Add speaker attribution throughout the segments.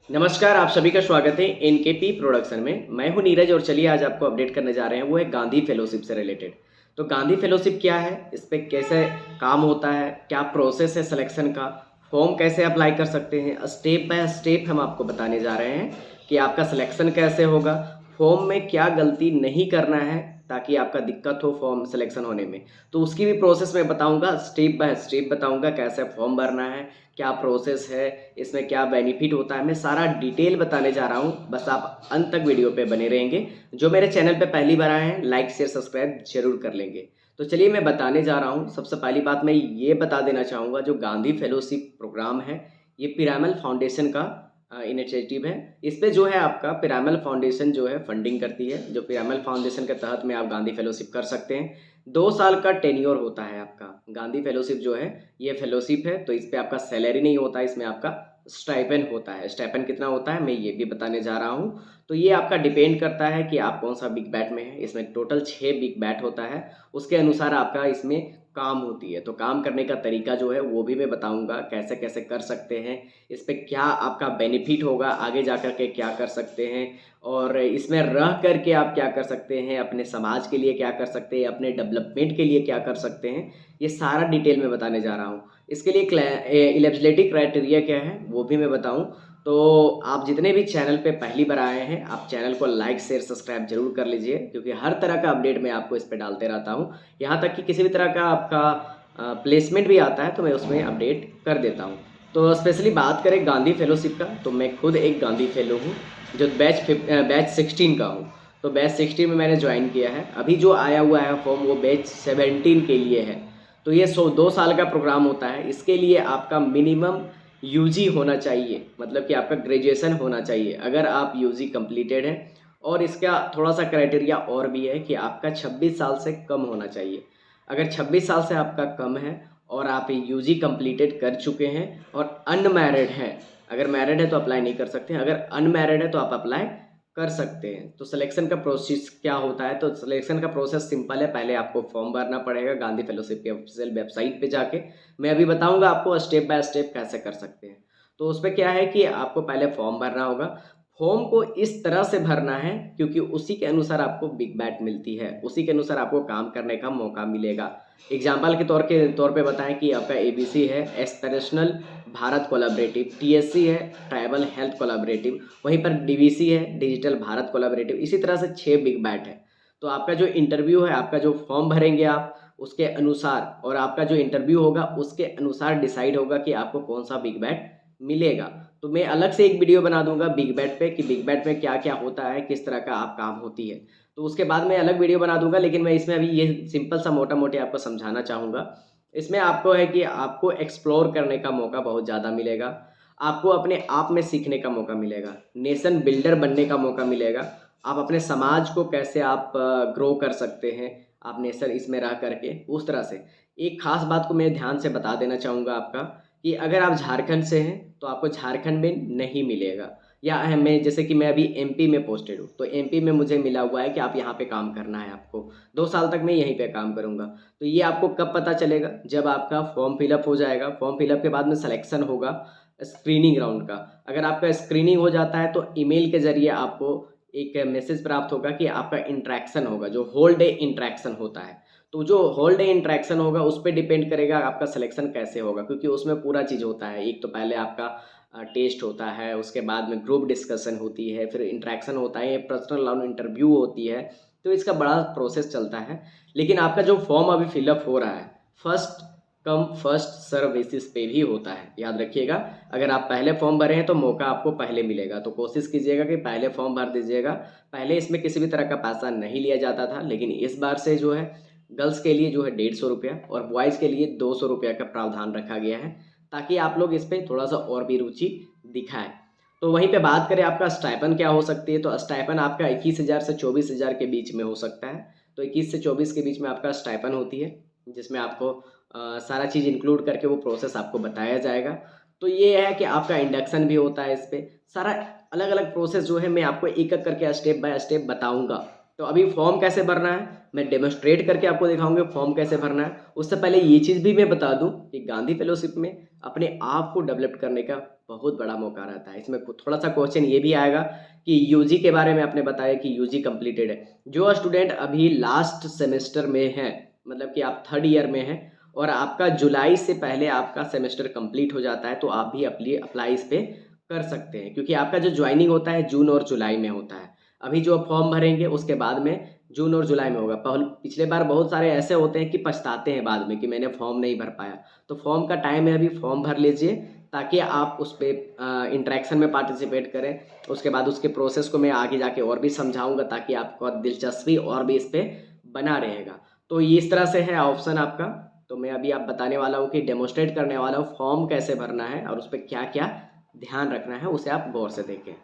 Speaker 1: नमस्कार, आप सभी का स्वागत है एनकेपी प्रोडक्शन में। मैं हूं नीरज और चलिए आज आपको अपडेट करने जा रहे हैं, वो है गांधी फेलोशिप से रिलेटेड। तो गांधी फेलोशिप क्या है, इस पे कैसे काम होता है, क्या प्रोसेस है सिलेक्शन का, फॉर्म कैसे अप्लाई कर सकते हैं, स्टेप बाय स्टेप हम आपको बताने जा रहे हैं कि आपका सिलेक्शन कैसे होगा, फॉर्म में क्या गलती नहीं करना है ताकि आपका दिक्कत हो फॉर्म सिलेक्शन होने में। तो उसकी भी प्रोसेस मैं बताऊँगा, स्टेप बाय स्टेप बताऊँगा कैसे फॉर्म भरना है, क्या प्रोसेस है, इसमें क्या बेनिफिट होता है, मैं सारा डिटेल बताने जा रहा हूँ। बस आप अंत तक वीडियो पे बने रहेंगे। जो मेरे चैनल पे पहली बार आए हैं, लाइक शेयर सब्सक्राइब जरूर कर लेंगे। तो चलिए मैं बताने जा रहा हूँ। सबसे पहली बात मैं ये बता देना चाहूँगा, जो गांधी फेलोशिप प्रोग्राम है, ये पिरामल फाउंडेशन का इनिशिएटिव है। इस पे जो है आपका पिरामल फाउंडेशन जो है फंडिंग करती है। जो पिरामल फाउंडेशन के तहत में आप गांधी फेलोशिप कर सकते हैं। 2 साल का टेन्योर होता है आपका। गांधी फेलोशिप जो है ये फेलोशिप है, तो इस पे आपका सैलरी नहीं होता है, इसमें आपका स्टाइपेंड होता है। स्टाइपेंड कितना होता है मैं ये भी बताने जा रहा हूँ। तो ये आपका डिपेंड करता है कि आप कौन सा बिग बैट में है। इसमें टोटल 6 बिग बैट होता है, उसके अनुसार आपका इसमें काम होती है। तो काम करने का तरीका जो है वो भी मैं बताऊंगा, कैसे कैसे कर सकते हैं, इस पे क्या आपका बेनिफिट होगा, आगे जा कर के क्या कर सकते हैं, और इसमें रह करके आप क्या कर सकते हैं, अपने समाज के लिए क्या कर सकते हैं, अपने डेवलपमेंट के लिए क्या कर सकते हैं, ये सारा डिटेल में बताने जा रहा हूँ। इसके लिए एलिजिबिलिटी क्राइटेरिया क्या है वो भी मैं बताऊँ। तो आप जितने भी चैनल पे पहली बार आए हैं, आप चैनल को लाइक शेयर सब्सक्राइब जरूर कर लीजिए, क्योंकि हर तरह का अपडेट मैं आपको इस पे डालते रहता हूँ। यहाँ तक कि किसी भी तरह का आपका प्लेसमेंट भी आता है तो मैं उसमें अपडेट कर देता हूँ। तो स्पेशली बात करें गांधी फेलोशिप का, तो मैं खुद एक गांधी फेलो हूँ, जो बैच 16 का हूँ। तो बैच 16 में मैंने ज्वाइन किया है। अभी जो आया हुआ है फॉर्म वो बैच 17 के लिए है। तो ये 2 साल का प्रोग्राम होता है। इसके लिए आपका मिनिमम यूजी होना चाहिए, मतलब कि आपका ग्रेजुएशन होना चाहिए। अगर आप यूजी कंप्लीटेड है, और इसका थोड़ा सा क्राइटेरिया और भी है कि आपका 26 साल से कम होना चाहिए। अगर 26 साल से आपका कम है और आप यूजी कंप्लीटेड कर चुके हैं और अनमैरिड हैं, अगर मैरिड है तो अप्लाई नहीं कर सकते, अगर अनमैरिड है तो आप अप्लाई कर सकते हैं। तो सिलेक्शन का प्रोसेस क्या होता है, तो सिलेक्शन का प्रोसेस सिंपल है। पहले आपको फॉर्म भरना पड़ेगा गांधी फेलोशिप के ऑफिशियल वेबसाइट पे जाके। मैं अभी बताऊंगा आपको स्टेप बाय स्टेप कैसे कर सकते हैं। तो उस पर क्या है कि आपको पहले फॉर्म भरना होगा। फॉर्म को इस तरह से भरना है क्योंकि उसी के अनुसार आपको बिग बैट मिलती है, उसी के अनुसार आपको काम करने का मौका मिलेगा। एग्जाम्पल के तौर पे बताएं कि आपका एबीसी है एस्पिरेशनल भारत कोलैबोरेटिव, टीएससी है ट्राइबल हेल्थ कोलैबोरेटिव, वहीं पर डीवीसी है डिजिटल भारत कोलैबोरेटिव। इसी तरह से 6 बिग बैट है। तो आपका जो इंटरव्यू है, आपका जो फॉर्म भरेंगे आप उसके अनुसार, और आपका जो इंटरव्यू होगा उसके अनुसार डिसाइड होगा कि आपको कौन सा बिग बैट मिलेगा। तो मैं अलग से एक वीडियो बना दूंगा बिग बैट पे कि बिग बैट में क्या क्या होता है, किस तरह का आप काम होती है। तो उसके बाद मैं अलग वीडियो बना दूंगा, लेकिन मैं इसमें अभी ये सिंपल सा मोटा मोटी आपको समझाना चाहूँगा। इसमें आपको है कि आपको एक्सप्लोर करने का मौका बहुत ज़्यादा मिलेगा, आपको अपने आप में सीखने का मौका मिलेगा, नेशन बिल्डर बनने का मौका मिलेगा। आप अपने समाज को कैसे आप ग्रो कर सकते हैं, आप नेशन इसमें रह करके उस तरह से। एक खास बात को मैं ध्यान से बता देना चाहूँगा आपका, कि अगर आप झारखंड से हैं तो आपको झारखंड में नहीं मिलेगा। या मैं जैसे कि मैं अभी एमपी में पोस्टेड हूँ, तो एमपी में मुझे मिला हुआ है कि आप यहाँ पे काम करना है आपको। 2 साल तक मैं यहीं पे काम करूँगा। तो ये आपको कब पता चलेगा, जब आपका फॉर्म फिलअप हो जाएगा। फॉर्म फिलअप के बाद में सिलेक्शन होगा स्क्रीनिंग राउंड का। अगर आपका स्क्रीनिंग हो जाता है तो ईमेल के ज़रिए आपको एक मैसेज प्राप्त होगा कि आपका इंट्रैक्शन होगा, जो होल डे इंट्रैक्शन होता है। तो जो होल डे इंट्रैक्शन होगा उस पे डिपेंड करेगा आपका सिलेक्शन कैसे होगा, क्योंकि उसमें पूरा चीज़ होता है। एक तो पहले आपका टेस्ट होता है, उसके बाद में ग्रुप डिस्कशन होती है, फिर इंट्रैक्शन होता है, पर्सनल राउंड इंटरव्यू होती है। तो इसका बड़ा प्रोसेस चलता है। लेकिन आपका जो फॉर्म अभी फिलअप हो रहा है, first come first serve basis पे भी होता है, याद रखिएगा। अगर आप पहले फॉर्म भरे हैं तो मौका आपको पहले मिलेगा, तो कोशिश कीजिएगा कि पहले फॉर्म भर दीजिएगा। पहले इसमें किसी भी तरह का पैसा नहीं लिया जाता था, लेकिन इस बार से जो है गर्ल्स के लिए जो है 150 रुपया और बॉयज़ के लिए 200 रुपया का प्रावधान रखा गया है, ताकि आप लोग इस पर थोड़ा सा और भी रुचि दिखाएं। तो वहीं पे बात करें आपका स्टाइपन क्या हो सकती है, तो स्टाइपन आपका 21,000 से 24,000 के बीच में हो सकता है। तो 21 से 24 के बीच में आपका स्टाइपन होती है, जिसमें आपको सारा चीज़ इंक्लूड करके वो प्रोसेस आपको बताया जाएगा। तो ये है कि आपका इंडक्शन भी होता है। इस पे सारा अलग अलग प्रोसेस जो है मैं आपको एक एक करके स्टेप बाय स्टेप बताऊंगा। तो अभी फॉर्म कैसे भरना है मैं डेमोस्ट्रेट करके आपको दिखाऊंगा, फॉर्म कैसे भरना है। उससे पहले ये चीज़ भी मैं बता दूं कि गांधी फेलोशिप में अपने आप को डेवलप करने का बहुत बड़ा मौका रहता है। इसमें थोड़ा सा क्वेश्चन ये भी आएगा कि यूजी के बारे में आपने बताया कि यूजी कंप्लीटेड है। जो स्टूडेंट अभी लास्ट सेमेस्टर में है, मतलब कि आप थर्ड ईयर में हैं और आपका जुलाई से पहले आपका सेमेस्टर कंप्लीट हो जाता है, तो आप भी अप्लाई इस पे कर सकते हैं, क्योंकि आपका जो ज्वाइनिंग होता है जून और जुलाई में होता है। अभी जो फॉर्म भरेंगे उसके बाद में जून और जुलाई में होगा। पिछले बार बहुत सारे ऐसे होते हैं कि पछताते हैं बाद में कि मैंने फॉर्म नहीं भर पाया। तो फॉर्म का टाइम है, अभी फॉर्म भर लीजिए ताकि आप उस पर इंटरेक्शन में पार्टिसिपेट करें। उसके बाद उसके प्रोसेस को मैं आगे जाके और भी समझाऊंगा ताकि आपको दिलचस्पी और भी इस पर बना रहेगा। तो ये इस तरह से है ऑप्शन आपका। तो मैं अभी आप बताने वाला हूँ कि डेमोस्ट्रेट करने वाला हूँ फॉर्म कैसे भरना है और उस पर क्या क्या ध्यान रखना है, उसे आप गौर से देखें।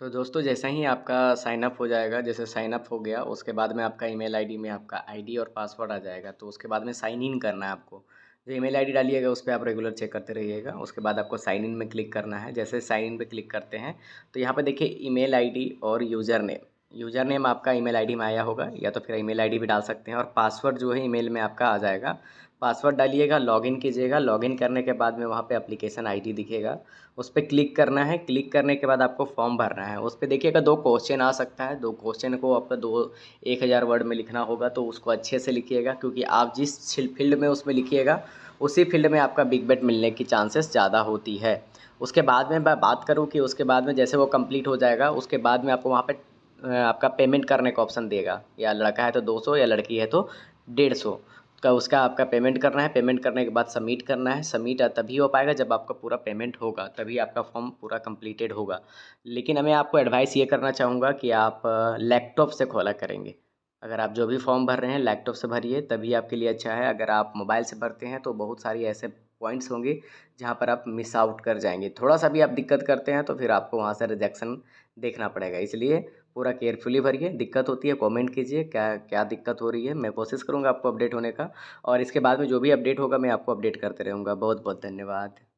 Speaker 1: तो दोस्तों जैसा ही आपका साइन अप हो जाएगा, जैसे साइन अप हो गया उसके बाद में आपका ईमेल आईडी में आपका आईडी और पासवर्ड आ जाएगा। तो उसके बाद में साइन इन करना है आपको। जो ईमेल आईडी डालिएगा उस पे आप रेगुलर चेक करते रहिएगा। उसके बाद आपको साइन इन में क्लिक करना है। जैसे साइन इन पे क्लिक करते हैं तो यहाँ पे देखिए ईमेल आईडी और यूज़र नेम आपका ईमेल आईडी में आया होगा, या तो फिर ईमेल आईडी भी डाल सकते हैं, और पासवर्ड जो है ईमेल में आपका आ जाएगा। पासवर्ड डालिएगा, लॉगिन कीजिएगा। लॉगिन करने के बाद में वहाँ पे एप्लीकेशन आईडी दिखेगा, उस पर क्लिक करना है। क्लिक करने के बाद आपको फॉर्म भरना है। उस पर देखिएगा 2 क्वेश्चन आ सकता है। 2 क्वेश्चन को आपका 1000 वर्ड में लिखना होगा, तो उसको अच्छे से लिखिएगा, क्योंकि आप जिस फील्ड में उसमें लिखिएगा उसी फील्ड में आपका बिग बेट मिलने की चांसेस ज़्यादा होती है। उसके बाद में मैं बात करूँ कि उसके बाद में जैसे वो कंप्लीट हो जाएगा उसके बाद में आपको वहाँ पे आपका पेमेंट करने का ऑप्शन देगा। या लड़का है तो 200, या लड़की है तो 150 का उसका आपका पेमेंट करना है। पेमेंट करने के बाद सबमिट करना है। सबमिट तभी हो पाएगा जब आपका पूरा पेमेंट होगा, तभी आपका फॉर्म पूरा कंप्लीटेड होगा। लेकिन मैं आपको एडवाइस ये करना चाहूँगा कि आप लैपटॉप से खोला करेंगे। अगर आप जो भी फॉर्म भर रहे हैं लैपटॉप से भरिए, तभी आपके लिए अच्छा है। अगर आप मोबाइल से भरते हैं तो बहुत सारी ऐसे पॉइंट्स होंगे जहाँ पर आप मिस आउट कर जाएंगे। थोड़ा सा भी आप दिक्कत करते हैं तो फिर आपको वहाँ से रिजेक्शन देखना पड़ेगा। इसलिए पूरा केयरफुली भरिए। दिक्कत होती है कमेंट कीजिए क्या क्या दिक्कत हो रही है, मैं कोशिश करूँगा आपको अपडेट होने का। और इसके बाद में जो भी अपडेट होगा मैं आपको अपडेट करते रहूँगा। बहुत बहुत धन्यवाद।